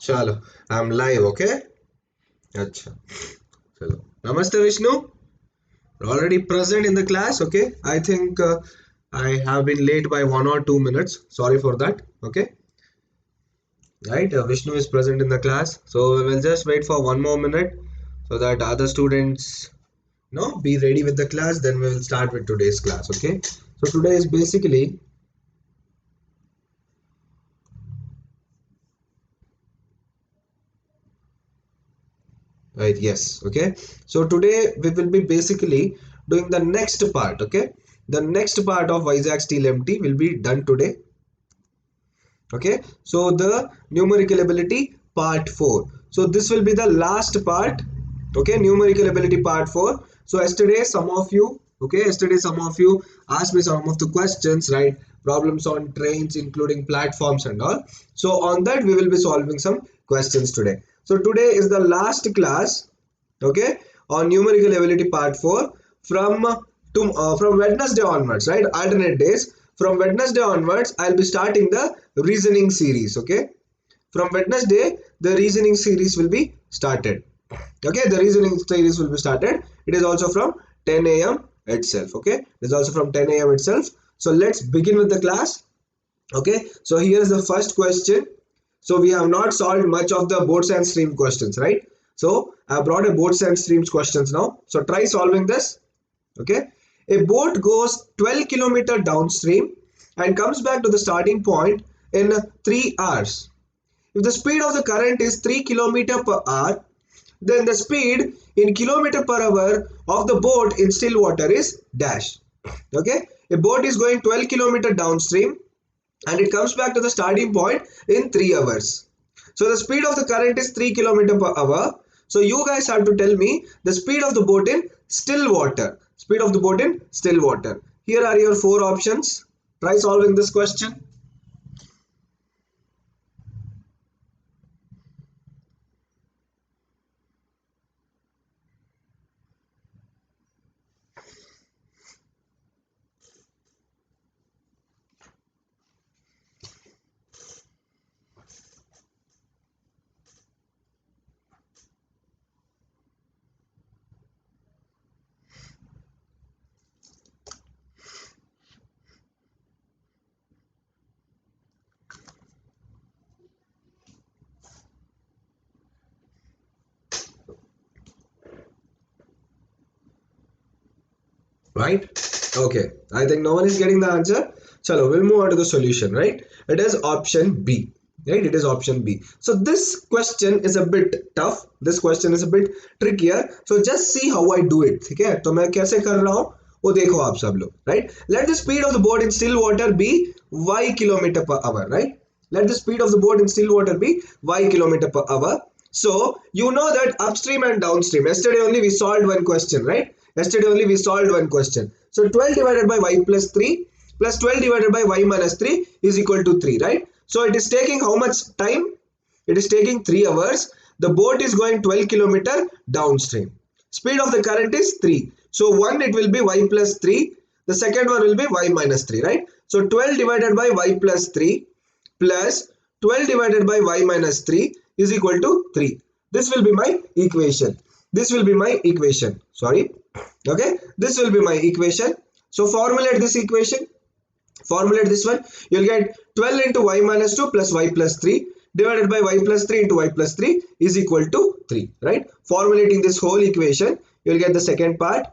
चलो, I'm live, okay? अच्छा, चलो. Namaste Vishnu. Already present in the class, okay? I think I have been late by 1 or 2 minutes. Sorry for that, okay? Right, Vishnu is present in the class, so we will just wait for 1 more minute so that other students, be ready with the class. Then we will start with today's class, okay? So today is basically right, yes, okay. So today we will be basically doing the next part, okay. The next part of Vizag Steel MT will be done today, okay. So the numerical ability part 4, so this will be the last part, okay. Numerical ability part 4. So yesterday some of you, okay, asked me some of the questions, right? Problems on trains including platforms and all. So on that we will be solving some questions today. So today is the last class, okay, on numerical ability part 4 from from Wednesday onwards, right? Alternate days. From Wednesday onwards I'll be starting the reasoning series, okay. From Wednesday the reasoning series will be started, okay. The reasoning series will be started. It is also from 10 a.m. itself, okay. It is also from 10 a.m. itself. So let's begin with the class, okay. So here is the first question. So we have not solved much of the boats and stream questions, right? So I brought a boats and streams questions now. So try solving this, okay. A boat goes 12 kilometer downstream and comes back to the starting point in 3 hours. If the speed of the current is 3 kilometer per hour, then the speed in kilometer per hour of the boat in still water is dash, okay. A boat is going 12 kilometer downstream and it comes back to the starting point in 3 hours. So the speed of the current is 3 kilometer per hour. So you guys have to tell me the speed of the boat in still water. Speed of the boat in still water. Here are your 4 options. Try solving this question. Right? Okay, I think no one is getting the answer. Chalo, we'll move on to the solution, right? It is option B, right? It is option B. So this question is a bit tough. This question is a bit trickier. So just see how I do it. Okay? तो मैं कैसे कर रहा हूँ वो देखो आप सब लोग, right? Let the speed of the boat in still water be y kilometer per hour, right? Let the speed of the boat in still water be y kilometer per hour. So you know that upstream and downstream. Yesterday only we solved one question, right? Yesterday only we solved one question. So 12 divided by y plus 3 plus 12 divided by y minus 3 is equal to 3, right? So it is taking how much time? It is taking 3 hours. The boat is going 12 kilometer downstream. Speed of the current is 3. So one it will be y plus 3. The second one will be y minus 3, right? So 12 divided by y plus 3 plus 12 divided by y minus 3 is equal to 3. This will be my equation. This will be my equation. Sorry. Okay. This will be my equation. So formulate this equation. Formulate this one. You'll get 12 into y minus 2 plus y plus 3 divided by y plus 3 into y plus 3 is equal to 3. Right. Formulating this whole equation, you'll get the second part.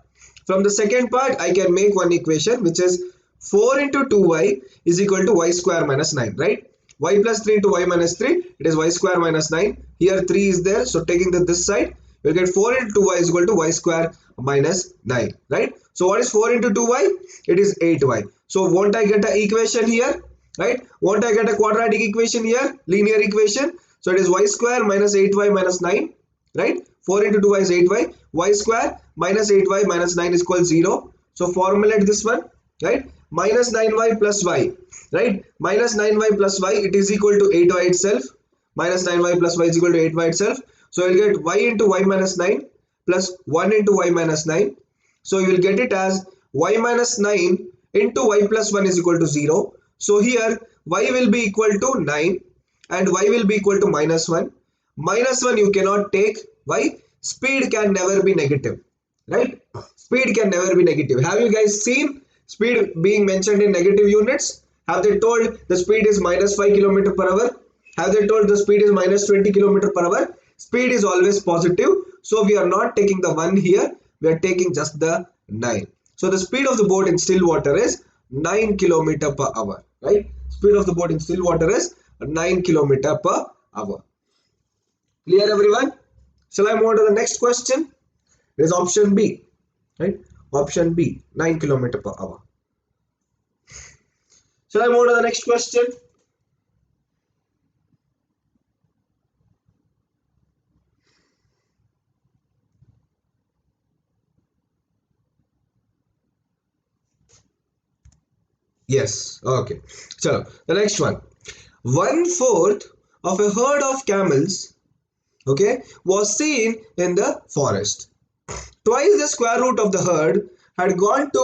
From the second part, I can make one equation which is 4 into 2y is equal to y square minus 9. Right. Y plus 3 into y minus 3, it is y square minus 9. Here 3 is there, so taking this side, you'll get 4 into 2y is equal to y square minus 9, right? So what is 4 into 2y? It is 8y. So won't I get an equation here, right? Won't I get a quadratic equation here, linear equation? So it is y square minus 8y minus 9, right? 4 into 2y is 8y. Y square minus 8y minus 9 is equal 0. So formulate this one, right? Minus 9y plus y, right? Minus 9y plus y, it is equal to 8y itself. Minus 9y plus y is equal to 8y itself. So you will get y into y minus 9 plus 1 into y minus 9. So you will get it as y minus 9 into y plus 1 is equal to 0. So here y will be equal to 9 and y will be equal to minus 1. minus 1 you cannot take. Why? Speed can never be negative, right? Speed can never be negative. Have you guys seen speed being mentioned in negative units? Have they told the speed is minus 5 km per hour? Have they told the speed is minus 20 km per hour? Speed is always positive. So we are not taking the 1 here. We are taking just the 9. So the speed of the boat in still water is 9 km per hour, right? Speed of the boat in still water is 9 km per hour. Clear everyone? Shall I move on to the next question? It is option B, right? Option B, 9 km per hour. Shall I move on to the next question? Yes, okay. So the next one. 1/4 of a herd of camels, okay, was seen in the forest. Twice the square root of the herd had gone to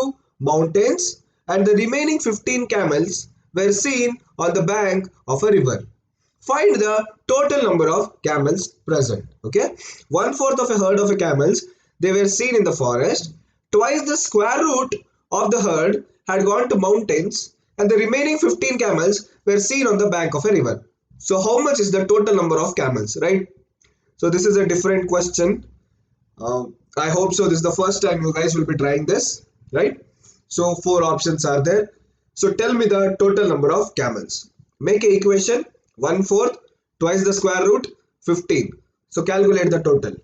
mountains, and the remaining 15 camels were seen on the bank of a river. Find the total number of camels present. Okay, 1/4 of a herd of camels, they were seen in the forest. Twice the square root of the herd had gone to mountains, and the remaining 15 camels were seen on the bank of a river. So how much is the total number of camels, right? So this is a different question. I hope so. This is the first time you guys will be trying this, right? So four options are there. So tell me the total number of camels. Make a equation. 1/4 twice the square root 15. So calculate the total.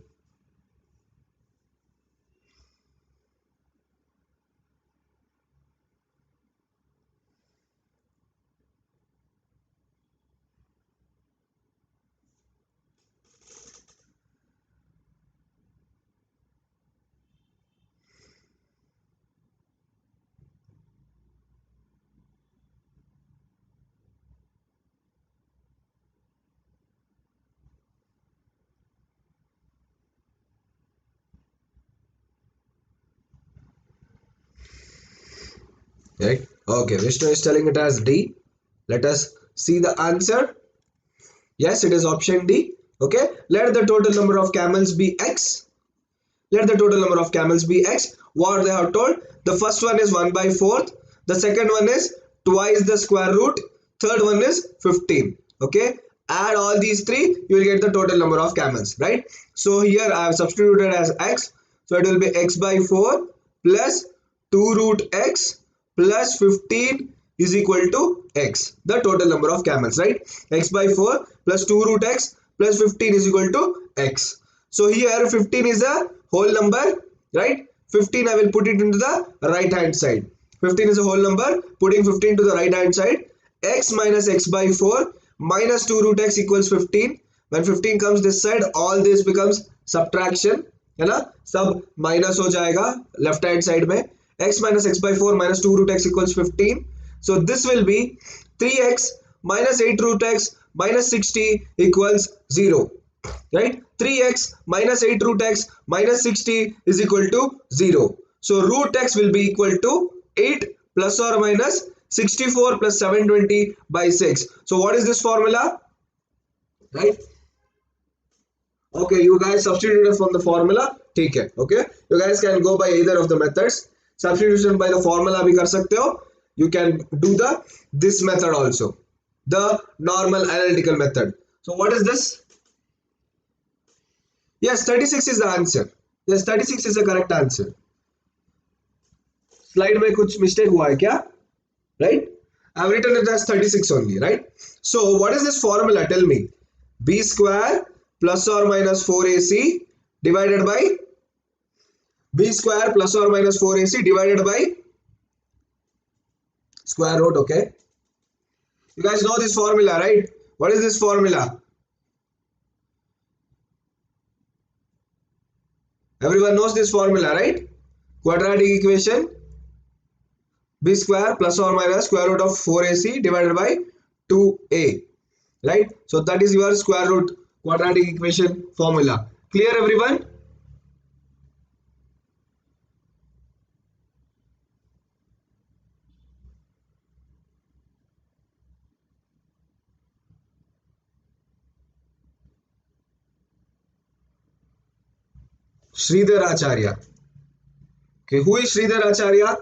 Right? Okay, Vishnu is telling it as D. Let us see the answer. Yes, it is option D. Okay, let the total number of camels be X. Let the total number of camels be X. What they have told? The first one is 1/4. The second one is twice the square root. Third one is 15. Okay. Add all these three, you will get the total number of camels, right? So here I have substituted as X. So it will be X by 4 plus 2 root X plus 15 is equal to X. The total number of camels, right? X by 4 plus 2 root X plus 15 is equal to X. So here 15 is a whole number, right? 15 I will put it into the right hand side. 15 is a whole number. Putting 15 to the right hand side. X minus X by 4 minus 2 root X equals 15. When 15 comes this side, all this becomes subtraction. है ना? सब minus हो जाएगा left hand side में. X minus X by 4 minus 2 root X equals 15. So this will be 3X minus 8 root X minus 60 equals 0. Right? 3x minus 8 root x minus 60 is equal to 0. So root x will be equal to 8 plus or minus 64 plus 720 by 6. So what is this formula? Right? Okay, you guys substituted from the formula. ठीक है. Okay, you guys can go by either of the methods. Substitution by the formula भी कर सकते हो. You can do the this method also, the normal analytical method. So what is this? Yes, 36 is the answer. Yes, 36 is the correct answer. Slide में कुछ mistake हुआ है क्या? Right? I've written it as 36 only, right? So what is this formula? Tell me. B square plus or minus 4AC divided by B square plus or minus 4AC divided by square root, okay? You guys know this formula, right? What is this formula? Everyone knows this formula, right? Quadratic equation. B square plus or minus square root of 4AC divided by 2A, right? So that is your square root quadratic equation formula. Clear everyone? Sridhar Acharya. Okay, who is Sridhar Acharya?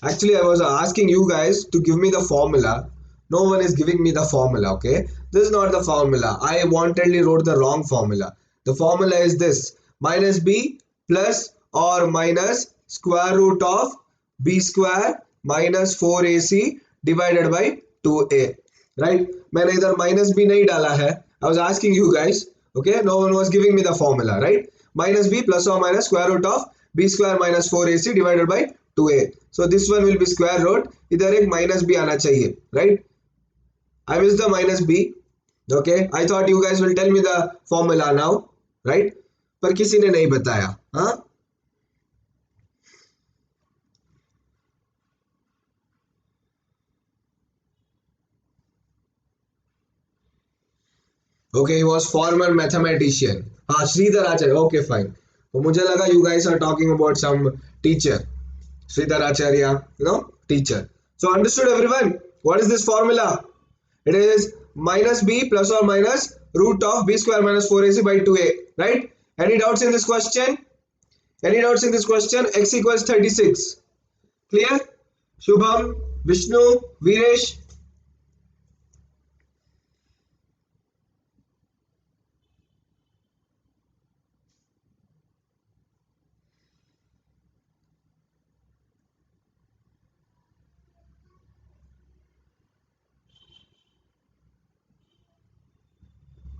Actually, I was asking you guys to give me the formula. No one is giving me the formula, okay? This is not the formula. I wantedly wrote the wrong formula. The formula is this: minus b plus or minus square root of b square minus 4ac divided by 2a. Right? मैंने इधर minus b नहीं डाला है. I was asking you guys, okay? No one was giving me the formula, right? Minus b plus or minus square root of b square minus 4ac divided by 2a. So this one will be square root. इधर एक minus b आना चाहिए, right? I missed the minus b. Okay, I thought you guys will tell me the formula now, right? पर किसी ने नहीं बताया, हाँ? Okay, he was former mathematician. हाँ, श्रीधर आचार्य. Okay, fine. तो मुझे लगा you guys are talking about some teacher. Sridhar Acharya, teacher. So understood everyone? What is this formula? It is minus b plus or minus root of b square minus 4ac by 2a, right? Any doubts in this question? Any doubts in this question? X equals 36. Clear? Shubham, Vishnu, Viresh.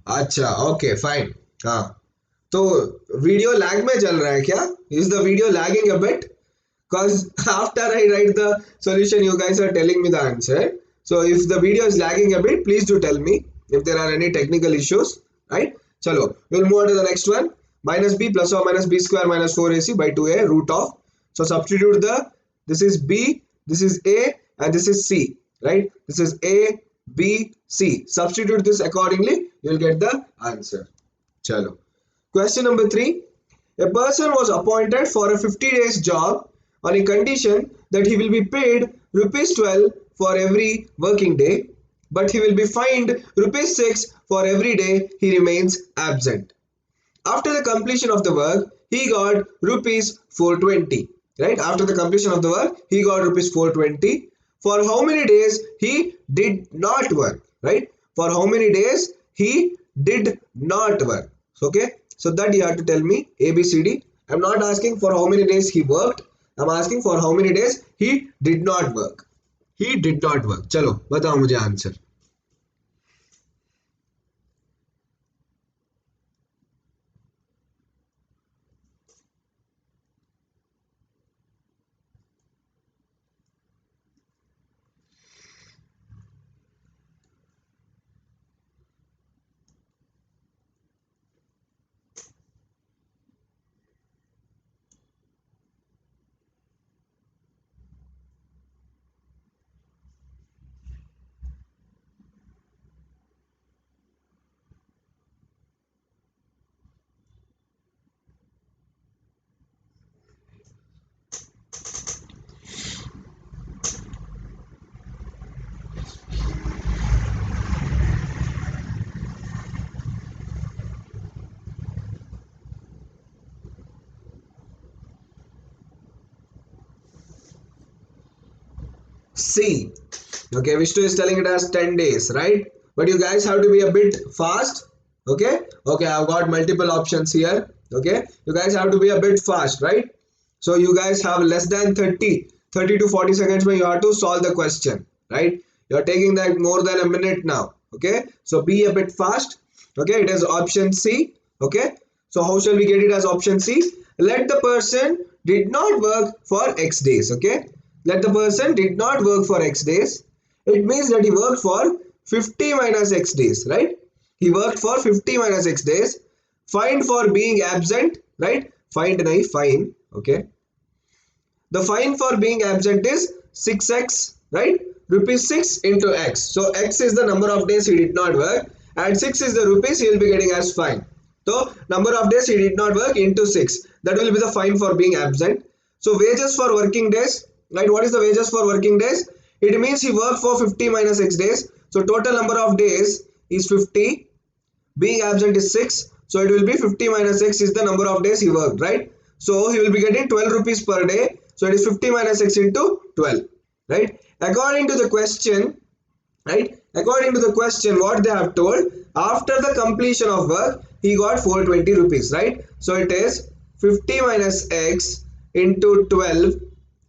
अच्छा, okay fine. हाँ, तो video lag में चल रहा है क्या? Is the video lagging a bit? Because after I write the solution, you guys are telling me the answer. So if the video is lagging a bit, please do tell me if there are any technical issues, right? Chalo, we'll move on to the next one. Minus b plus or minus b square minus 4ac by 2a root of. So substitute this is b, this is a, and this is c, right? This is a, b, c. Substitute this accordingly, you'll get the answer. Chalo. Question number 3. A person was appointed for a 50 days job on a condition that he will be paid rupees 12 for every working day, but he will be fined rupees 6 for every day he remains absent. After the completion of the work, he got rupees 420. Right? After the completion of the work, he got rupees 420. For how many days he did not work? Right? For how many days he did not work? Okay? So that you have to tell me A, B, C, D. I'm not asking for how many days he worked. I'm asking for how many days he did not work. He did not work. चलो बताओ मुझे answer. C. Okay, Vishnu is telling it as 10 days, right? But you guys have to be a bit fast. Okay, okay, I've got multiple options here. Okay, you guys have to be a bit fast, right? So you guys have less than 30 to 40 seconds when you have to solve the question, right? You're taking that more than a minute now. Okay, so be a bit fast. Okay, it is option C. Okay, so how shall we get it as option C? Let the person did not work for X days. Okay, let the person did not work for X days. It means that he worked for 50 minus X days, right? He worked for 50 minus X days. Fined for being absent, right? Fined nahi, fine. Okay. The fine for being absent is 6x, right? rupees 6 into x. So x is the number of days he did not work and 6 is the rupees he will be getting as fine. So number of days he did not work into 6, that will be the fine for being absent. So wages for working days, right? What is the wages for working days? It means he worked for 50 minus x days. So total number of days is 50, being absent is 6. So it will be 50 minus x is the number of days he worked, right? So he will be getting 12 rupees per day. So it is 50 minus x into 12, right? According to the question, right? According to the question, what they have told, after the completion of work, he got 420 rupees, right? So it is 50 minus x into 12,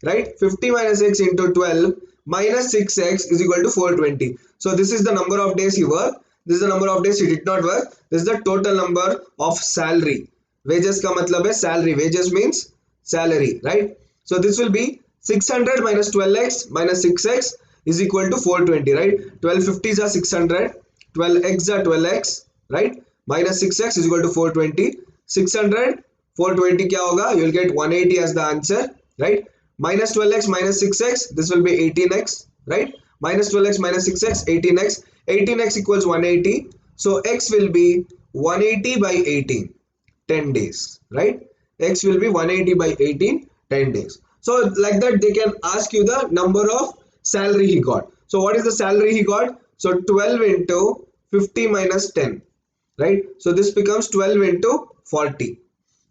right? 50 minus x into 12 minus 6x is equal to 420. So this is the number of days he worked. This is the number of days he did not work. This is the total number of salary. Wages का मतलब है salary. Wages means salary, right? So this will be 600 minus 12x minus 6x is equal to 420, right? 1250s are 600, 12x are 12x, right? Minus 6x is equal to 420. 600, 420 क्या होगा? You will get 180 as the answer, right? Minus 12x minus 6x, this will be 18x, right? Minus 12x minus 6x, 18x. 18x equals 180. So x will be 180 by 18, 10 days, right? X will be 180 by 18, 10 days. So like that they can ask you the number of salary he got. So what is the salary he got? So 12 into 50 minus 10, right? So this becomes 12 into 40,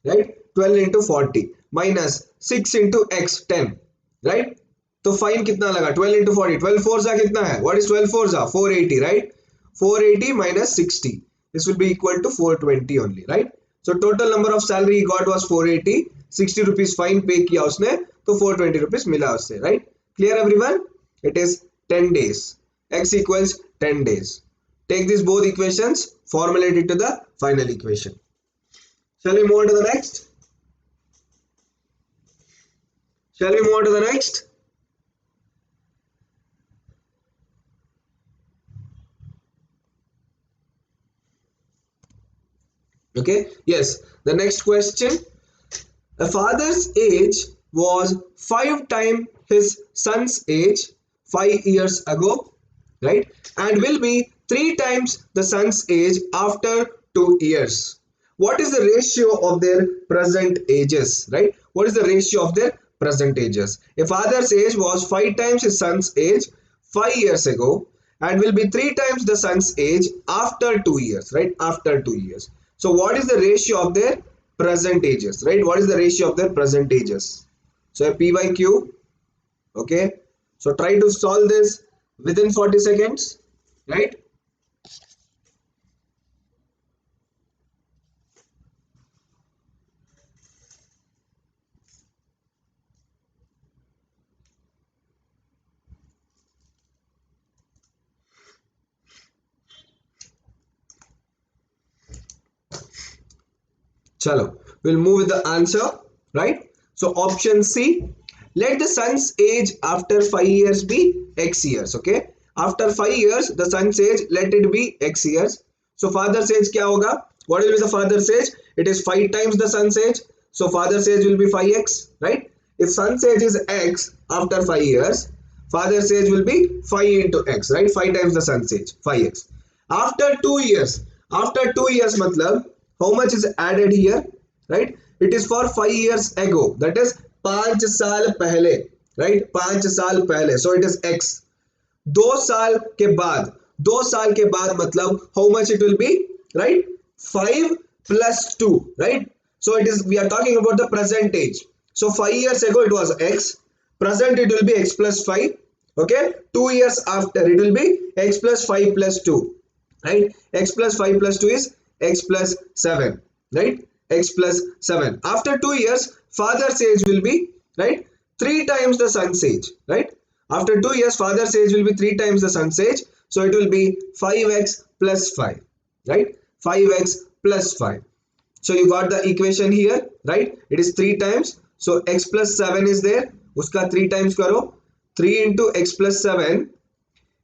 right? 12 into 40 minus 6 into x 10, right? तो fine कितना लगा? 12 into 40, 12 fours कितना है? What is 12 fours? 480, right? 480 minus 60, this will be equal to 420 only, right? So total number of salary he got was 480. 60 rupees fine pay किया उसने, तो 420 rupees मिला उससे, right? Clear everyone? It is 10 days. X equals 10 days. Take these both equations, formulate it to the final equation. Shall we move on to the next? Shall we move on to the next? Okay, yes, the next question. A father's age was 5 times his son's age 5 years ago, right? And will be 3 times the son's age after 2 years. What is the ratio of their present ages, right? What is the ratio of their present ages? A father's age was 5 times his son's age 5 years ago and will be 3 times the son's age after 2 years, right? After 2 years. So what is the ratio of their present ages, right? What is the ratio of their present ages? So a P by Q, okay? So try to solve this within 40 seconds, right? Chalo, we'll move with the answer, right? So option C, let the son's age after 5 years be x years, okay? After 5 years, the son's age, let it be x years. So father's age क्या होगा? What will be the father's age? It is 5 times the son's age. So father's age will be 5x, right? If son's age is x after 5 years, father's age will be 5 into x, right? 5 times the son's age, 5x. After 2 years, matlab, how much is added here, right? It is for 5 years ago, that is 5 साल पहले, right? 5 साल पहले, so it is x. 2 साल के बाद मतलब how much it will be, right? 5 plus 2, right? So it is, we are talking about the present age. So 5 years ago it was x, present it will be x plus 5, okay? 2 years after it will be x plus 5 plus 2, right? X plus 5 plus 2 is x plus 7, right? X plus 7. After 2 years, father's age will be, right, 3 times the son's age, right? After 2 years, father's age will be 3 times the son's age. So it will be 5x plus 5, right? 5x plus 5. So you got the equation here, right? It is 3 times. So x plus 7 is there. Uska 3 times karo. 3 into x plus 7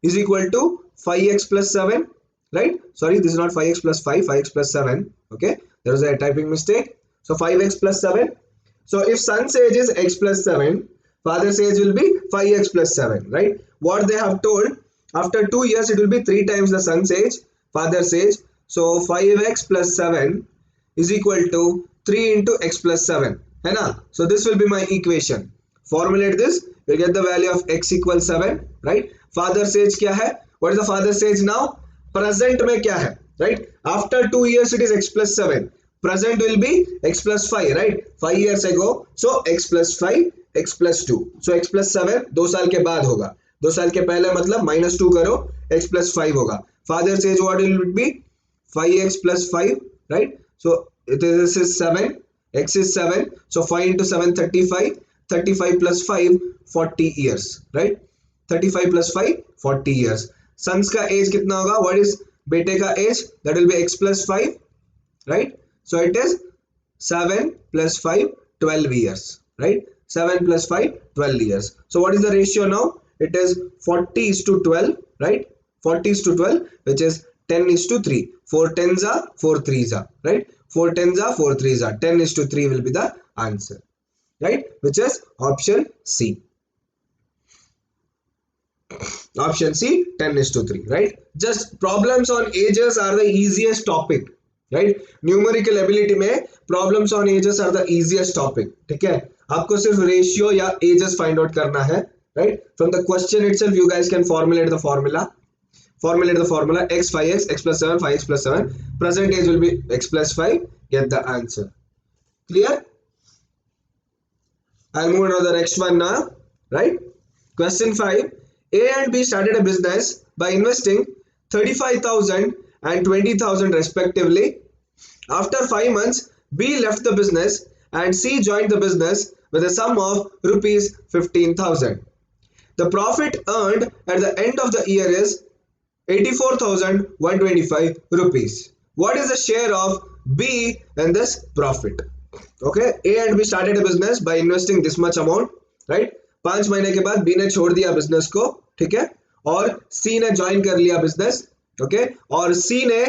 is equal to 5x plus 7. Right? Sorry, this is not 5x plus 5, 5x plus 7. Okay, there was a typing mistake. So 5x plus 7. So if son's age is x plus 7, Father's age will be 5x plus 7, right? What they have told, after 2 years it will be 3 times the son's age, father's age. So 5x plus 7 is equal to 3 into x plus 7, है ना? So this will be my equation. Formulate this, you'll get the value of x equals 7, right? Father's age क्या है? What is the father's age now? Present में क्या है, right? After 2 years it is x plus 7. Present will be x plus 5, right? 5 years ago, so x plus 5, x plus 2. So x plus 7 2 साल के बाद होगा. 2 साल के पहले मतलब minus 2 करो, x plus 5 होगा. Father's age what will it be? 5x plus 5, right? So this is 7, x is 7, so 5 into 7 35, 35 plus 5 40 years, right? 35 plus 5 40 years. Sons का age कितना होगा? What is बेटे का age? That will be x plus 5, right? So it is 7 plus 5 12 years, right? 7 plus 5 12 years. So what is the ratio now? It is 40 is to 12, right? 40 is to 12, which is 10 is to 3. 4 tens are 4 threes are, right? 4 tens are 4 threes are. 10 is to 3 will be the answer, right? Which is option C. Option C, 10 is to 3, right? Just problems on ages are the easiest topic, right? Numerical ability में problems on ages are the easiest topic, ठीक है? आपको सिर्फ ratio या ages find out करना है, right? From the question itself you guys can formulate the formula. Formulate the formula x 5x, x plus 7, 5x plus 7. Present age will be x plus 5. Get the answer. Clear? I'll move on to the next one now, right? Question 5. A and B started a business by investing 35,000 and 20,000 respectively. After 5 months, B left the business and C joined the business with a sum of rupees 15,000. The profit earned at the end of the year is 84,125 rupees. What is the share of B in this profit? Okay, A and B started a business by investing this much amount, right? 5 महीने के बाद B ने छोड़ दिया business को, ठीक है? और C ने ज्वाइन कर लिया बिजनेस, ओके? और C ने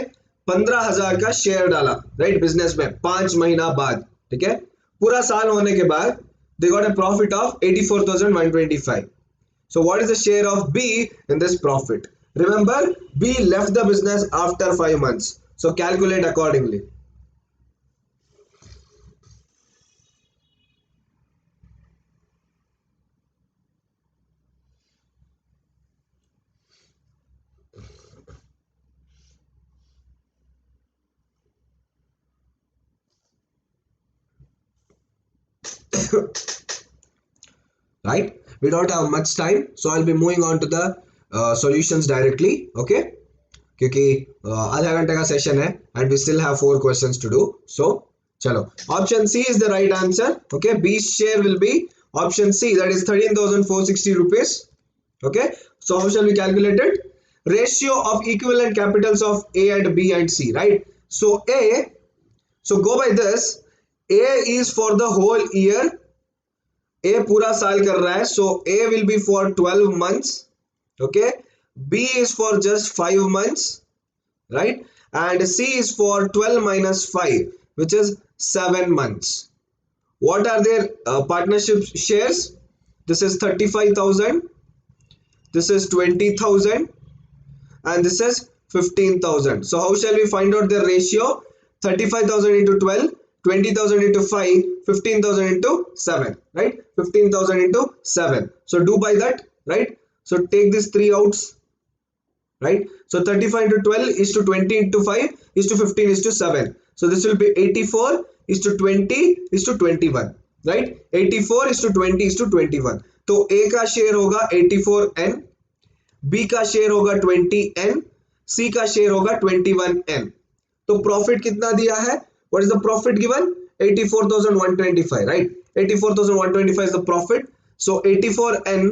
15,000 का शेयर डाला, राइट? बिजनेस में 5 महीना बाद, ठीक है? पूरा साल होने के बाद they got a profit of 84,125. So what is the share of B in this profit? Remember, B left the business after 5 months. So calculate accordingly. Right? We don't have much time, so I'll be moving on to the solutions directly. Okay? क्योंकि आधा घंटे का session है and we still have 4 questions to do. So चलो, option C is the right answer. Okay, B's share will be option C, that is 13,460 rupees. Okay, so how shall we calculate it? Ratio of equivalent capitals of A and B and C, right? So go by this. A is for the whole year. A पूरा साल कर रहा है, so A will be for 12 months. Okay, B is for just 5 months, right? And C is for 12 minus 5, which is 7 months. What are their partnership shares? This is 35,000, this is 20,000, and this is 15,000. So how shall we find out their ratio? 35,000 into 12, 20,000 into 5, 15,000 into 7, right? 15,000 into 7. So do by that, right? So take these 3 outs, right? So 35 into 12 is to 20 into 5 is to 15 is to 7. So this will be 84 is to 20 is to 21, right? 84 is to 20 is to 21. तो A का share होगा 84N, B का share होगा 20N, C का share होगा 21N. तो profit कितना दिया है? What is the profit given? 84,125, right? 84,125 is the profit. So 84N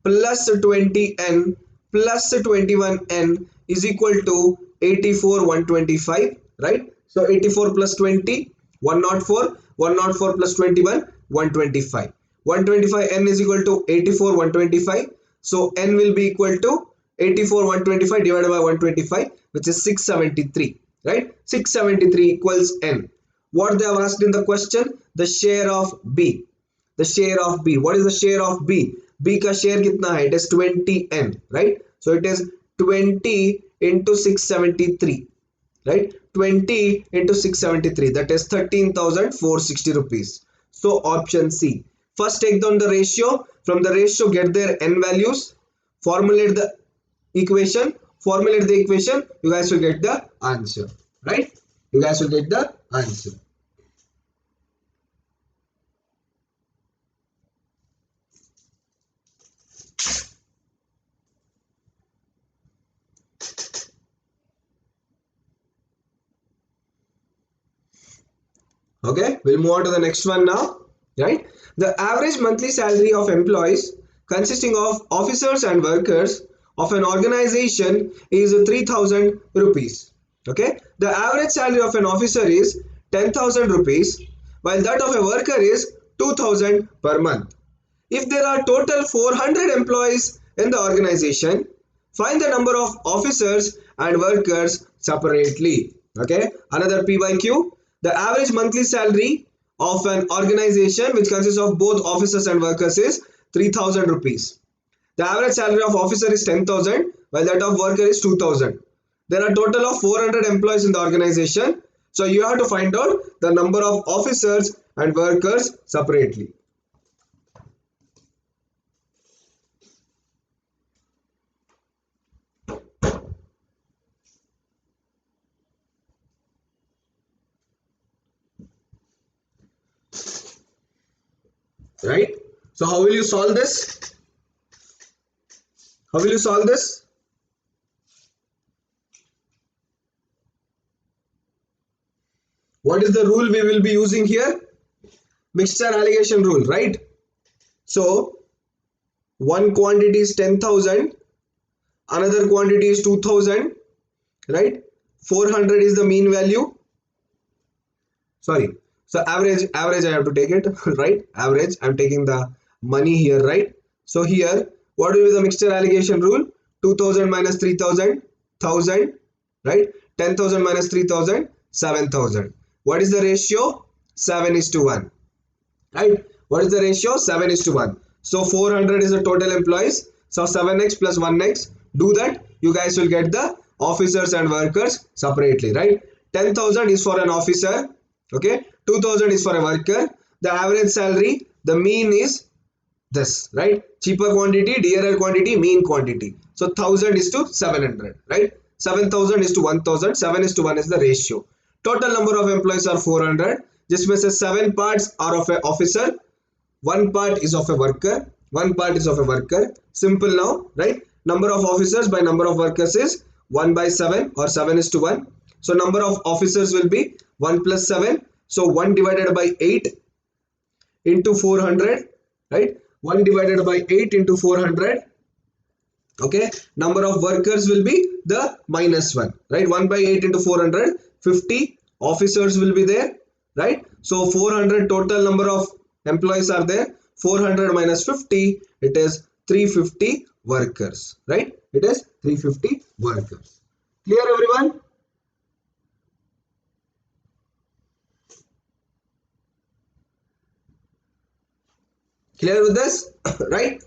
plus 20N plus 21N is equal to 84,125, right? So 84 plus 20, 104, 104 plus 21, 125. 125N is equal to 84,125. So N will be equal to 84,125 divided by 125, which is 673. Right? 673 equals N. What they have asked in the question? The share of B. the share of B. What is the share of B? B का share कितना है? It is 20n, right? So it is 20 into 673, right? 20 into 673, that is 13,460 rupees. So option C. First take down the ratio. From the ratio get their n values. Formulate the equation. You guys will get the answer, right? You guys will get the answer. Okay, we'll move on to the next one now, right? The average monthly salary of employees consisting of officers and workers of an organization is 3,000 rupees. Okay, the average salary of an officer is 10,000 rupees, while that of a worker is 2,000 per month. If there are total 400 employees in the organization, find the number of officers and workers separately. Okay, another PYQ. The average monthly salary of an organization which consists of both officers and workers is 3,000 rupees. The average salary of officer is 10,000 while that of worker is 2,000. There are total of 400 employees in the organization. So you have to find out the number of officers and workers separately. Right? So how will you solve this? How will you solve this? What is the rule we will be using here? Mixture allocation rule, right? So one quantity is 10,000, another quantity is 2,000, right? 400 is the mean value. Sorry. So average I have to take it, right? Average, I'm taking the money here, right? So here, what will be the mixture allocation rule? 2,000 minus 3,000, 1,000, right? 10,000 minus 3,000, 7,000. What is the ratio? 7:1, right? What is the ratio? 7:1. So 400 is the total employees. So 7x plus 1x. Do that. You guys will get the officers and workers separately, right? 10,000 is for an officer. Okay, 2,000 is for a worker. The average salary, the mean is this, right? Cheaper quantity, dearer quantity, mean quantity. So 1,000 is to 700, right? 7,000 is to 1,000. 7:1 is the ratio. Total number of employees are 400. Just means 7 parts are of an officer, 1 part is of a worker, 1 part is of a worker. Simple now, right? Number of officers by number of workers is 1/7 or 7:1. So number of officers will be 1 plus 7. So 1 divided by 8 into 400, right? 1 divided by 8 into 400. Okay. Number of workers will be the -1, right? 1 by 8 into 400, 50 officers will be there, right? So 400 total number of employees are there. 400 minus 50, it is 350 workers, right? It is 350 workers. Clear, everyone? Clear with this? Right?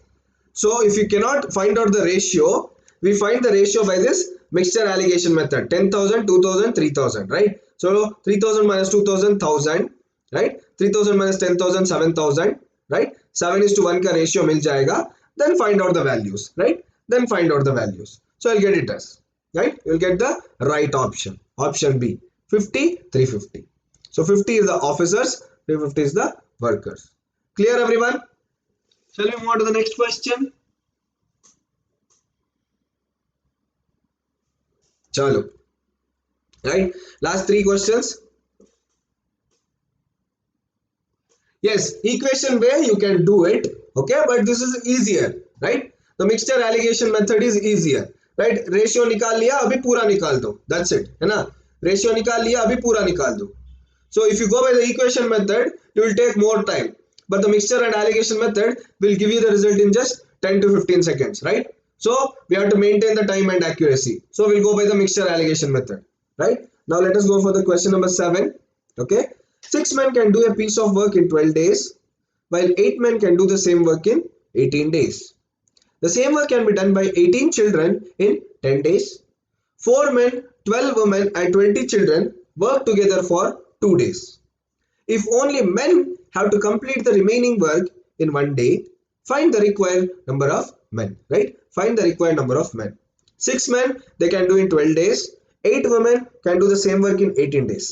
So if you cannot find out the ratio, we find the ratio by this mixture allocation method. 10,000, 2,000, 3,000, right? So 3,000 minus 2,000, 1,000, right? 3,000 minus 10,000, 7,000, right? 7:1 का ratio मिल जाएगा. Then find out the values, right? Then find out the values. So I'll get it as, right? You'll get the right option. Option B. 50, 350. So 50 is the officers, 350 is the workers. Clear, everyone? Shall we move on to the next question? Chalo. Right? Last 3 questions. Yes, equation way you can do it. Okay, but this is easier, right? The mixture allocation method is easier, right? Ratio निकाल लिया, अभी पूरा निकाल दो. That's it, है ना? Ratio निकाल लिया, अभी पूरा निकाल दो. So if you go by the equation method, it will take more time. But the mixture and allocation method will give you the result in just 10 to 15 seconds, right? So we have to maintain the time and accuracy. So we'll go by the mixture allocation method, right? Now let us go for the question number 7. Okay. 6 men can do a piece of work in 12 days, while 8 men can do the same work in 18 days. The same work can be done by 18 children in 10 days. 4 men, 12 women and 20 children work together for 2 days. If only men have to complete the remaining work in 1 day, find the required number of men, right? Find the required number of men. 6 men they can do in 12 days. 8 women can do the same work in 18 days.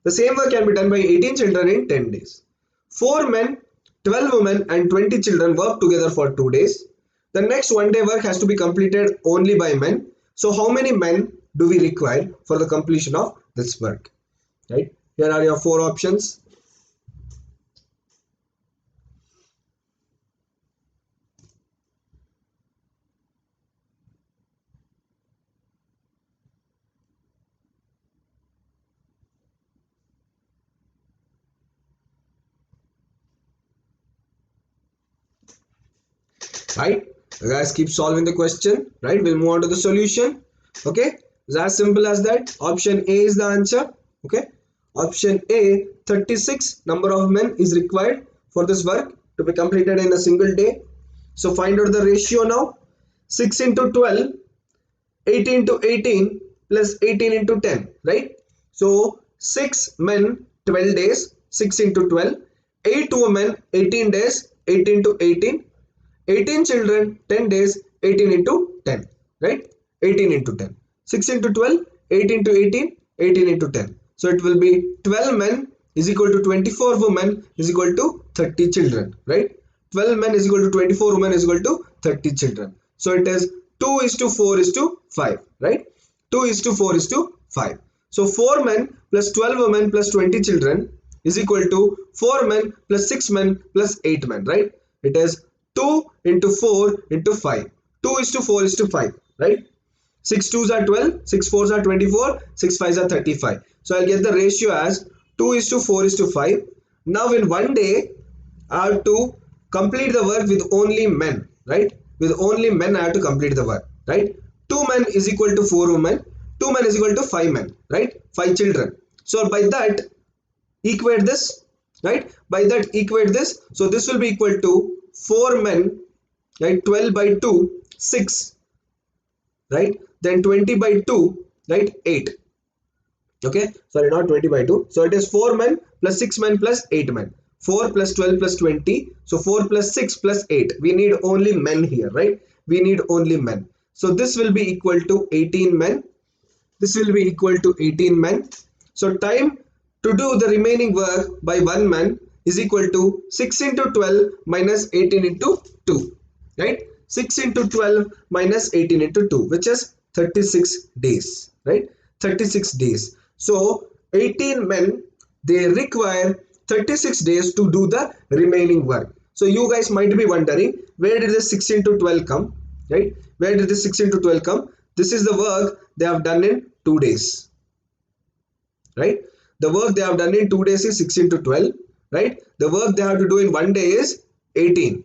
The same work can be done by 18 children in 10 days. 4 men, 12 women and 20 children work together for 2 days. The next 1 day work has to be completed only by men. So how many men do we require for the completion of this work? Right? Here are your 4 options. Right, guys, keep solving the question. Right, we'll move on to the solution. Okay, it's as simple as that. Option A is the answer. Okay, option A, 36 number of men is required for this work to be completed in a single day. So find out the ratio now. 6 into 12, 18 into 18 plus 18 into 10, right? So 6 men 12 days, 6 into 12, 8 women 18 days, 18 into 18, 18 children 10 days, 18 into 10, right? 18 into 10, 6 into 12, 8 into 18, 18 into 10. So it will be 12 men is equal to 24 women is equal to 30 children, right? 12 men is equal to 24 women is equal to 30 children. So it is 2 is to 4 is to 5, right? 2 is to 4 is to 5. So 4 men plus 12 women plus 20 children is equal to 4 men plus 6 men plus 8 men, right? It is 2 into 4 into 5. 2 is to 4 is to 5, right? 6 2s are 12, 6 4s are 24, 6 5s are 35. So I'll get the ratio as 2 is to 4 is to 5. Now in 1 day, I have to complete the work with only men, right? With only men I have to complete the work, right? 2 men is equal to 4 women, 2 men is equal to 5 men, right? 5 children. So by that, equate this, right? By that, equate this. So this will be equal to 4 men, right? 12 by 2, 6, right? Then 20 by 2, right? 8. Okay, sorry, not 20 by 2. So it is 4 men plus 6 men plus 8 men. 4 plus 12 plus 20. So 4 plus 6 plus 8. We need only men here, right? We need only men. So this will be equal to 18 men. This will be equal to 18 men. So time to do the remaining work by 1 man is equal to 6 into 12 minus 18 into 2, right? 6 into 12 minus 18 into 2, which is 36 days, right? 36 days. So 18 men, they require 36 days to do the remaining work. So you guys might be wondering, where did the 6 into 12 come, right? Where did the 6 into 12 come? This is the work they have done in 2 days, right? The work they have done in 2 days is 6 into 12, right? The work they have to do in 1 day is 18,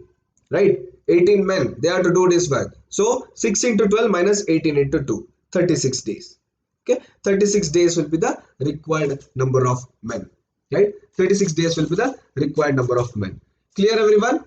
right? 18 men, they have to do this work. So 6 into 12 minus 18 into 2, 36 days. Okay, 36 days will be the required number of men, right? 36 days will be the required number of men. Clear, everyone?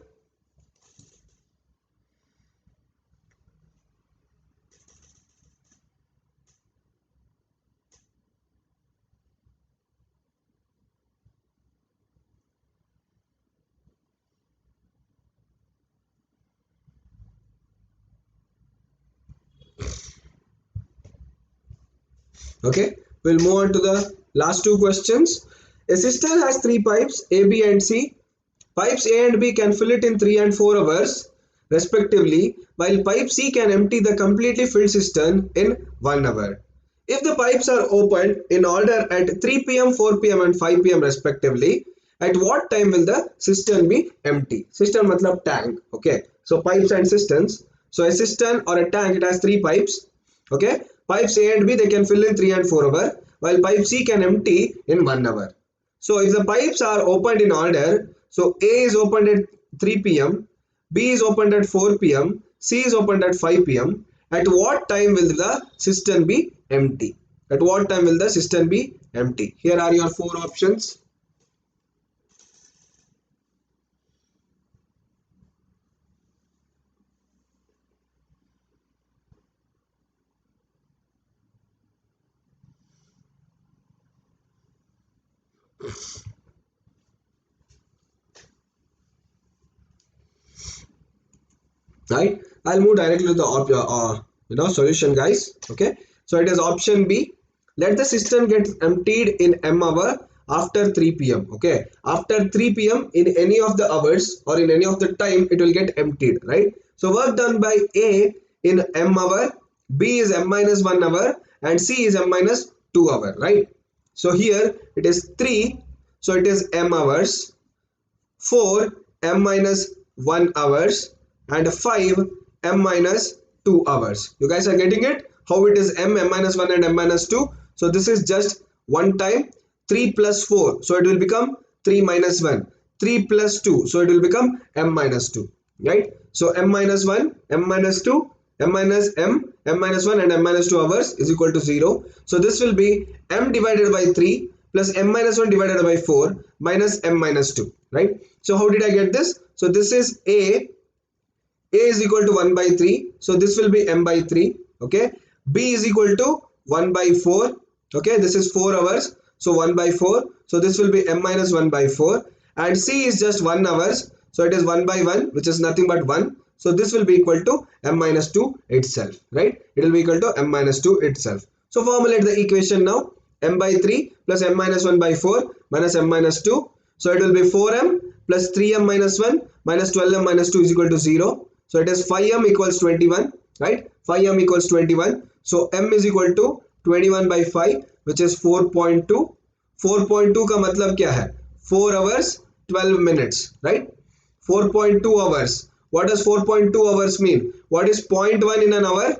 Okay, we'll move on to the last 2 questions. A cistern has 3 pipes A, B and C. Pipes A and B can fill it in 3 and 4 hours respectively, while pipe C can empty the completely filled cistern in 1 hour. If the pipes are opened in order at 3 p.m., 4 p.m. and 5 p.m. respectively, at what time will the cistern be empty? Cistern matlab tank. Okay, so pipes and cisterns. So a cistern or a tank, it has 3 pipes. Okay, pipes A and B, they can fill in 3 and 4 hours, while pipe C can empty in 1 hour. So if the pipes are opened in order, so A is opened at 3 p.m., B is opened at 4 p.m., C is opened at 5 p.m. At what time will the cistern be empty? At what time will the cistern be empty? Here are your 4 options. right? I'll move directly to the solution, guys. Okay, so it is option B. Let the system get emptied in m hour after 3 p.m. Okay, after 3 p.m. in any of the hours or in any of the time it will get emptied, right? So work done by A in m hour, B is m minus 1 hour, and C is m minus 2 hour, right? So here it is 3, so it is m hours, 4 m minus 1 hours, and 5 m minus 2 hours. You guys are getting it? How it is m minus 1 and m minus 2? So this is just one time. 3 plus 4, so it will become 3 minus 1. 3 plus 2, so it will become m minus 2, right? So m minus 1, m minus 2, m minus m minus 1 and m minus 2 hours is equal to 0. So this will be m divided by 3 plus m minus 1 divided by 4 minus m minus 2, right? So how did I get this? So this is A is equal to 1 by 3. So this will be m by 3. Okay. B is equal to 1 by 4. Okay. This is 4 hours. So 1 by 4. So this will be m minus 1 by 4. And C is just 1 hours. So it is 1 by 1, which is nothing but 1. So this will be equal to m minus 2 itself, right? It will be equal to m minus 2 itself. So formulate the equation now. M by 3 plus m minus 1 by 4 minus m minus 2. So it will be 4m plus 3m minus 1 minus 12m minus 2 is equal to 0. So it is 5m equals 21, right? 5m equals 21. So m is equal to 21 by 5, which is 4.2. 4.2 का मतलब क्या है? 4 hours 12 minutes, right? 4.2 hours. What does 4.2 hours mean? What is 0.1 in an hour?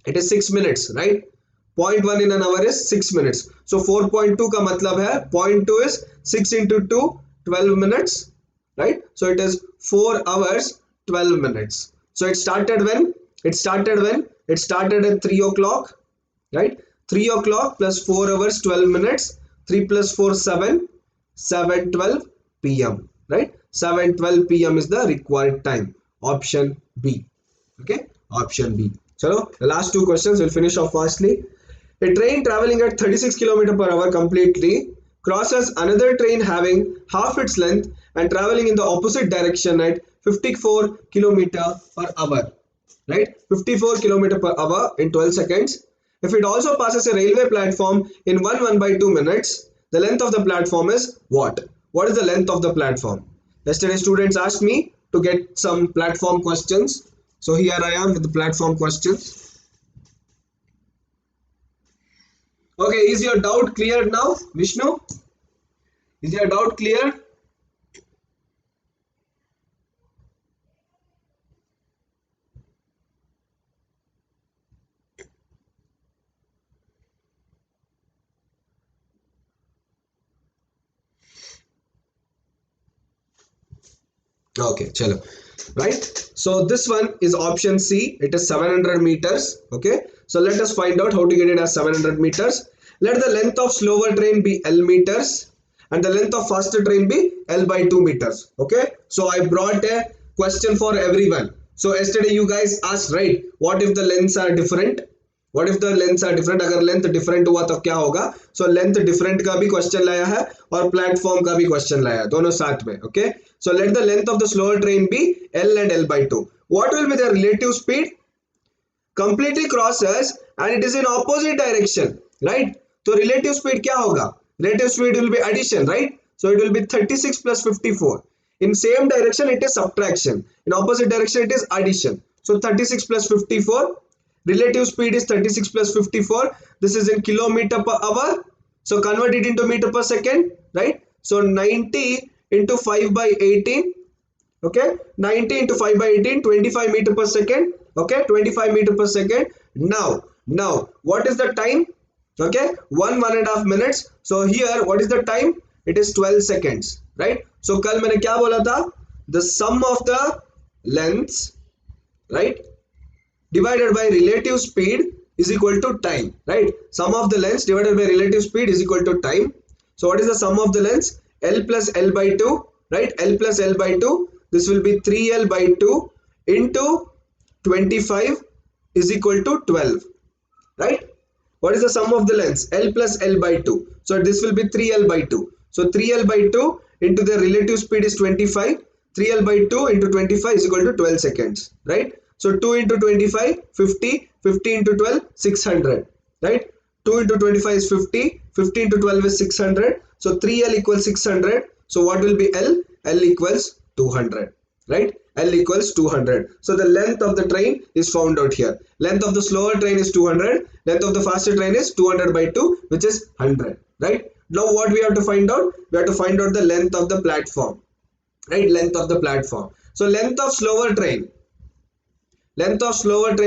It is 6 minutes, right? 0.1 in an hour is 6 minutes. So 4.2 का मतलब है 0.2 is 6 into 2, 12 minutes, right? So it is 4 hours 12 minutes. So it started when? It started at 3 o'clock, right? 3 o'clock plus 4 hours 12 minutes. 3 plus 4 7, 7:12 p.m. right? 7:12 p.m. is the required time. Option B. Okay, option B. So the last two questions will finish off fastly. A train traveling at 36 km per hour completely crosses another train having half its length and traveling in the opposite direction at 54 km per hour, right? 54 km per hour in 12 seconds. If it also passes a railway platform in 1 by 2 minutes, the length of the platform is what? What is the length of the platform? Yesterday students asked me to get some platform questions. So here I am with the platform questions. Okay, is your doubt clear now, Vishnu? Is your doubt clear? Okay, chalo. Right? So this one is option C. It is 700 meters. Okay. So let us find out how to get it as 700 meters. Let the length of slower train be L meters and the length of faster train be L by 2 meters. Okay. So I brought a question for everyone. So yesterday you guys asked, right? What if the lengths are different? What if the lengths are different? अगर length different हुआ तो क्या होगा? So length different का भी question लाया है और platform का भी question लाया है, दोनों साथ में. Okay. So let the length of the slower train be L and L by 2. What will be the relative speed? Completely crosses and it is in opposite direction, right? So relative speed क्या होगा? Relative speed will be addition, right? So it will be 36 plus 54. In same direction it is subtraction. In opposite direction it is addition. So 36 plus 54. Relative speed is 36 plus 54. This is in kilometer per hour. So convert it into meter per second, right? So 90 into 5 by 18. Okay, 90 into 5 by 18, 25 meter per second. Okay, 25 meter per second. Now, what is the time? Okay, 1.5 minutes. So here, what is the time? It is 12 seconds, right? So कल मैंने क्या बोला था? The sum of the lengths, right, divided by relative speed is equal to time, right? Sum of the lengths divided by relative speed is equal to time. So what is the sum of the lengths? L plus L by 2, right? L plus L by 2. This will be 3L by 2 into 25 is equal to 12, right? What is the sum of the lengths? L plus L by 2. So this will be 3L by 2. So 3L by 2 into the relative speed is 25. 3L by 2 into 25 is equal to 12 seconds, right? So 2 into 25, 50, 50 into 12, 600, right? 2 into 25 is 50, 50 into 12 is 600. So 3L equals 600. So what will be L? L equals 200, right? L equals 200. So the length of the train is found out here. Length of the slower train is 200. Length of the faster train is 200 by 2, which is 100, right? Now what we have to find out? We have to find out the length of the platform, right? Length of the platform. So length of slower train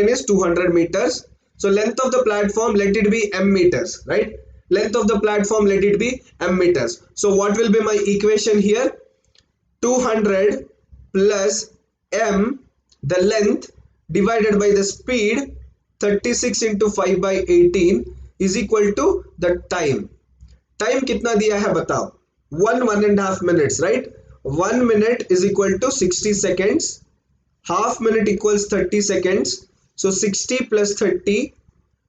is 200 meters. So length of the platform, let it be m meters, right? Length of the platform, let it be m meters. So what will be my equation here? 200 plus m, the length, divided by the speed, 36 into 5 by 18 is equal to the time. Time कितना दिया है बताओ? 1.5 minutes, right? 1 minute is equal to 60 seconds. Half minute equals 30 seconds. So 60 plus 30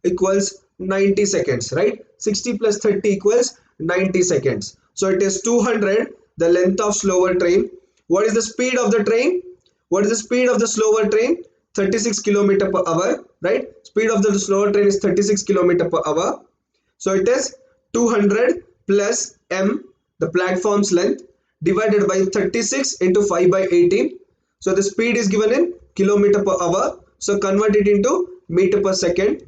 equals 90 seconds, right? 60 plus 30 equals 90 seconds. So it is 200, the length of slower train. What is the speed of the train? What is the speed of the slower train? 36 km per hour, right? Speed of the slower train is 36 km per hour. So it is 200 plus m, the platform's length, divided by 36 into 5 by 18. So the speed is given in kilometer per hour. So convert it into meter per second.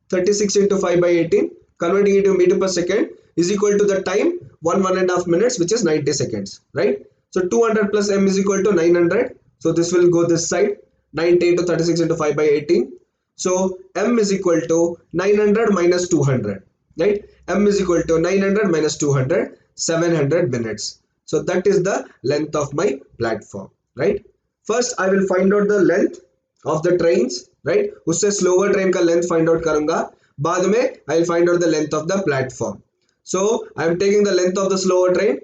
36 into 5 by 18, converting it into meter per second is equal to the time 1.5 minutes, which is 90 seconds, right? So 200 plus m is equal to 900. So this will go this side. 90 into 36 into 5 by 18. So m is equal to 900 minus 200, right? M is equal to 900 minus 200, 700 minutes. So that is the length of my platform, right? First I will find out the length of the trains, right? उससे slower train का length find out करूँगा. बाद में I will find out the length of the platform. So I am taking the length of the slower train.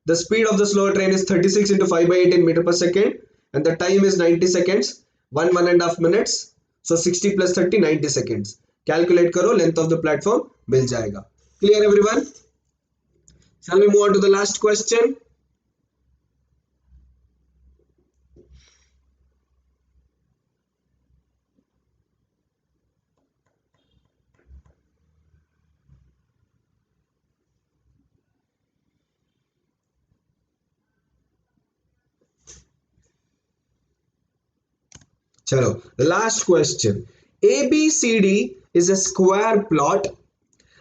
The speed of the slower train is 36 into 5 by 18 meter per second, and the time is 90 seconds. 1.5 minutes. So 60 plus 30, 90 seconds. Calculate करो, length of the platform मिल जाएगा. Clear everyone? Shall we move on to the last question? Chalo, the last question. ABCD is a square plot.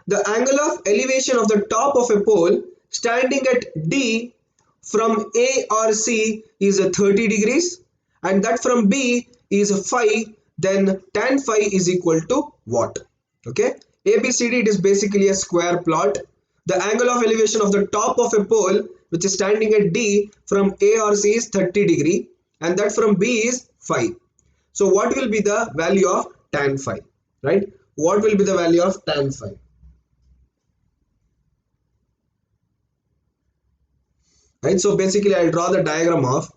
The angle of elevation of the top of a pole standing at D from A or C is 30 degrees, and that from B is phi. Then tan phi is equal to what? Okay, ABCD, it is basically a square plot. The angle of elevation of the top of a pole which is standing at D from A or C is 30 degree, and that from B is phi. So what will be the value of tan phi, right? What will be the value of tan phi? Right, so basically I'll draw the diagram of,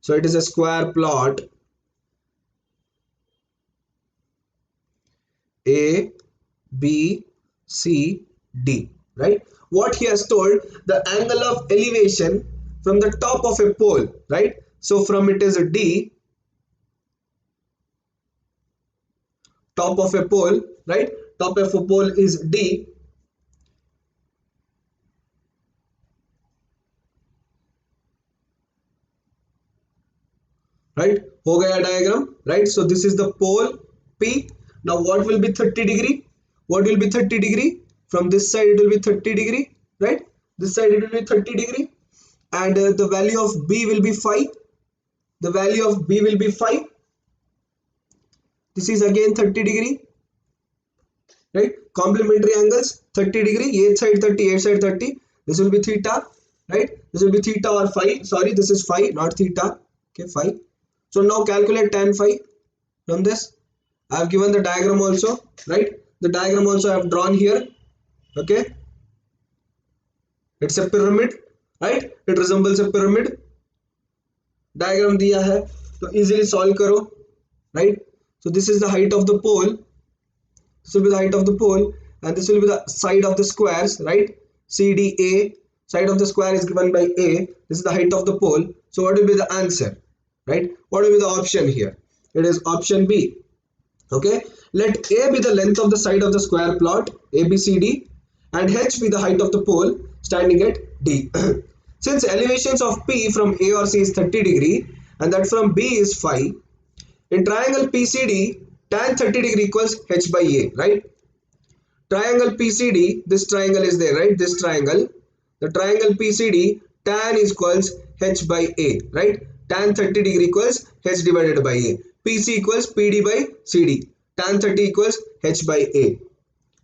so it is a square plot A, B, C, D, right? What he has told, the angle of elevation from the top of a pole, right? So from it is a D, top of a pole, right? Top of a pole is D. Right? हो गया diagram, right? So this is the pole P. Now what will be 30 degree? What will be 30 degree? From this side it will be 30 degree, right? This side it will be 30 degree, and the value of B will be phi. The value of B will be phi. This is again 30 degree, right? Complementary angles 30 degree, 8 side 30, 8 side 30. This will be theta, right? This will be theta or phi. Sorry, this is phi, not theta. Okay, phi. So now calculate tan phi from this. I have given the diagram also, right? The diagram also I have drawn here. Okay, it's a pyramid, right? It resembles a pyramid. Diagram दिया है, तो easily solve करो, right? So this is the height of the pole. This will be the height of the pole, and this will be the side of the squares, right? CDA. Side of the square is given by A. This is the height of the pole. So what will be the answer, right? What will be the option here? It is option B. Okay, let A be the length of the side of the square plot ABCD and H be the height of the pole standing at D. Since elevations of P from A or C is 30 degree and that from B is 5, in triangle PCD, tan 30 degree equals H by A, right? Triangle PCD, this triangle is there, right? This triangle, the triangle PCD, tan equals H by A, right? Tan 30 degree equals H divided by A. PC equals PD by CD. Tan 30 equals H by A.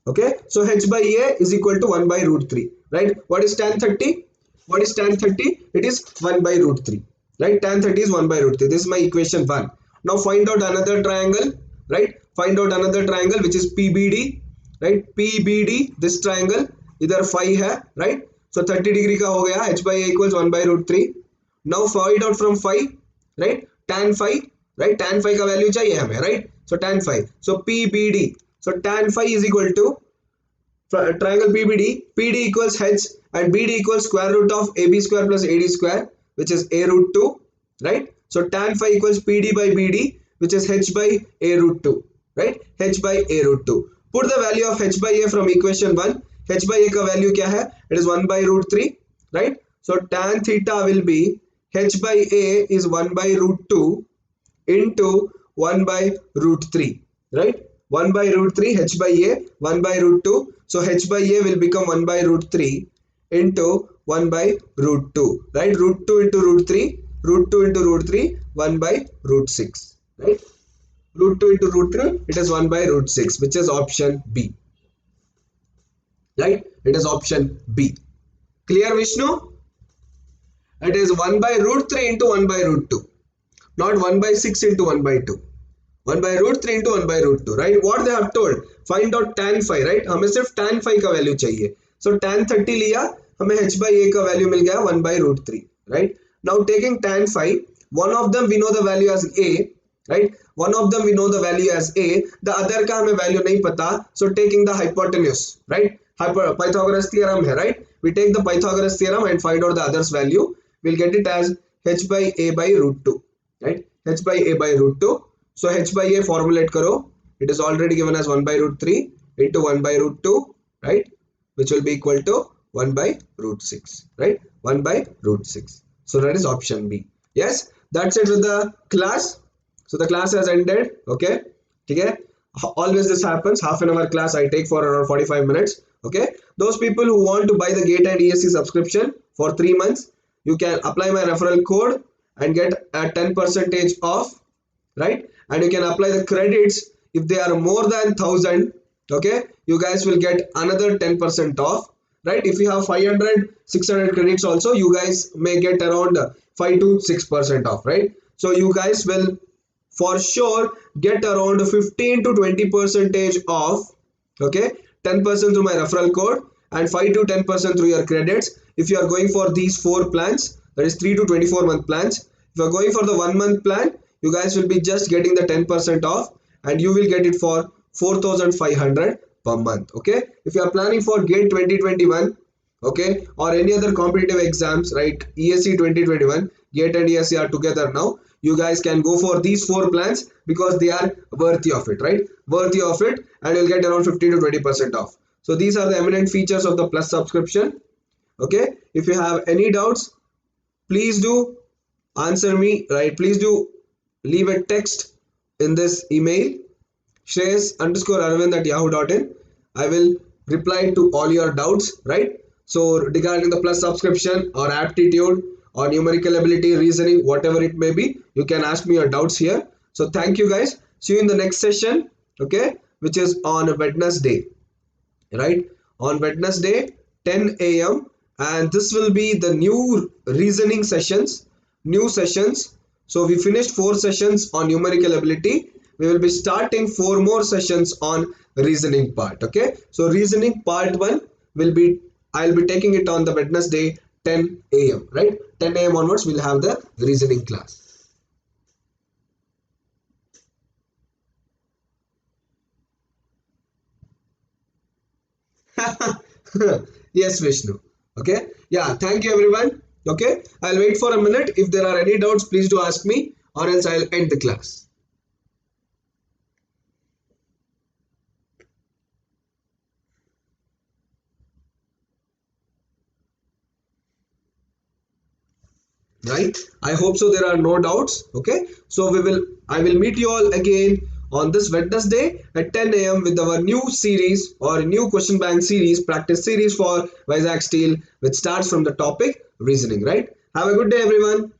Okay, so H by A is equal to 1 by root 3, right? What is tan 30? What is tan 30? It is 1 by root 3, right? Tan 30 is 1 by root 3. This is my equation 1. Now find out another triangle, right? Find out another triangle which is PBD, right? PBD, this triangle, इधर 5 है, right? So 30 degree का हो गया, H by A equals 1 by root 3. Now find out from 5, right? Tan 5, right? Tan 5 का value चाहिए हमें, right? So tan 5. So PBD. So tan 5 is equal to triangle PBD. PD equals H and BD equals square root of AB square plus AD square, which is A root 2, right? So tan 5 equals PD by BD, which is H by A root 2, right? H by A root 2. Put the value of H by A from equation 1. H by A का value क्या है? It is 1 by root 3, right? So tan theta will be H by A is 1 by root 2 into 1 by root 3, right? 1 by root 3 H by A, 1 by root 2. So H by A will become 1 by root 3 into 1 by root 2, right? Root 2 into root 3, root 2 into root 3, 1 by root 6, right? Root 2 into root 3, it is 1 by root 6, which is option B, right? It is option B. Clear, Vishnu? It is 1 by root 3 into 1 by root 2, not 1 by 6 into 1 by 2. 1 by root 3 into 1 by root 2, right? What they have told, find out tan 5, right? हमें सिर्फ tan 5 का value चाहिए. So tan 30 लिया, हमें H by A का value मिल गया 1 by root 3, right? Now taking tan 5, one of them we know the value as A, right? One of them we know the value as A, the other का हमें value नहीं पता. So taking the hypotenuse, right? Pythagoras theorem है, right? We take the Pythagoras theorem and find out the other's value. We'll get it as H by A by root 2, right? H by A by root 2. So H by A formulate karo. It is already given as 1 by root 3 into 1 by root 2, right? Which will be equal to 1 by root 6, right? 1 by root 6. So that is option B. Yes, that's it with the class. So the class has ended. Okay. Okay. Always this happens. Half an hour class I take for around 45 minutes. Okay. Those people who want to buy the GATE and ESC subscription for 3 months, you can apply my referral code and get a 10% off, right? And you can apply the credits if they are more than 1000. Okay, you guys will get another 10% off, right? If you have 500 600 credits also, you guys may get around 5 to 6% off, right? So you guys will for sure get around 15 to 20% off. Okay, 10% through my referral code and 5 to 10% through your credits if you are going for these 4 plans, that is 3 to 24 month plans. If you are going for the 1 month plan, you guys will be just getting the 10% off and you will get it for 4500 per month. Okay, if you are planning for GATE 2021, okay, or any other competitive exams, right? ESC 2021, GATE and ESC are together now. You guys can go for these 4 plans because they are worthy of it, right? Worthy of it, and you'll get around 15 to 20% off. So these are the eminent features of the Plus subscription. Okay, if you have any doubts, please do answer me, right? Please do leave a text in this email, Shreyas_Aravind@yahoo.in. I will reply to all your doubts, right? So regarding the Plus subscription or aptitude or numerical ability, reasoning, whatever it may be, you can ask me your doubts here. So thank you guys. See you in the next session, okay, which is on Wednesday, right? On Wednesday, 10 a.m. and this will be the new reasoning sessions, new sessions. So we finished 4 sessions on numerical ability. We will be starting 4 more sessions on reasoning part. Okay, so reasoning part 1 will be, I'll be taking it on the Wednesday 10 a.m. right? 10 a.m. onwards we'll have the reasoning class. Yes, Vishnu. Okay, yeah, thank you everyone. Okay, I'll wait for a minute. If there are any doubts, please do ask me, or else I'll end the class. Right, I hope so there are no doubts. Okay, so I will meet you all again on this Wednesday at 10 a.m. with our new series or new question bank series, practice series for Vizag Steel, which starts from the topic reasoning. Right, have a good day everyone.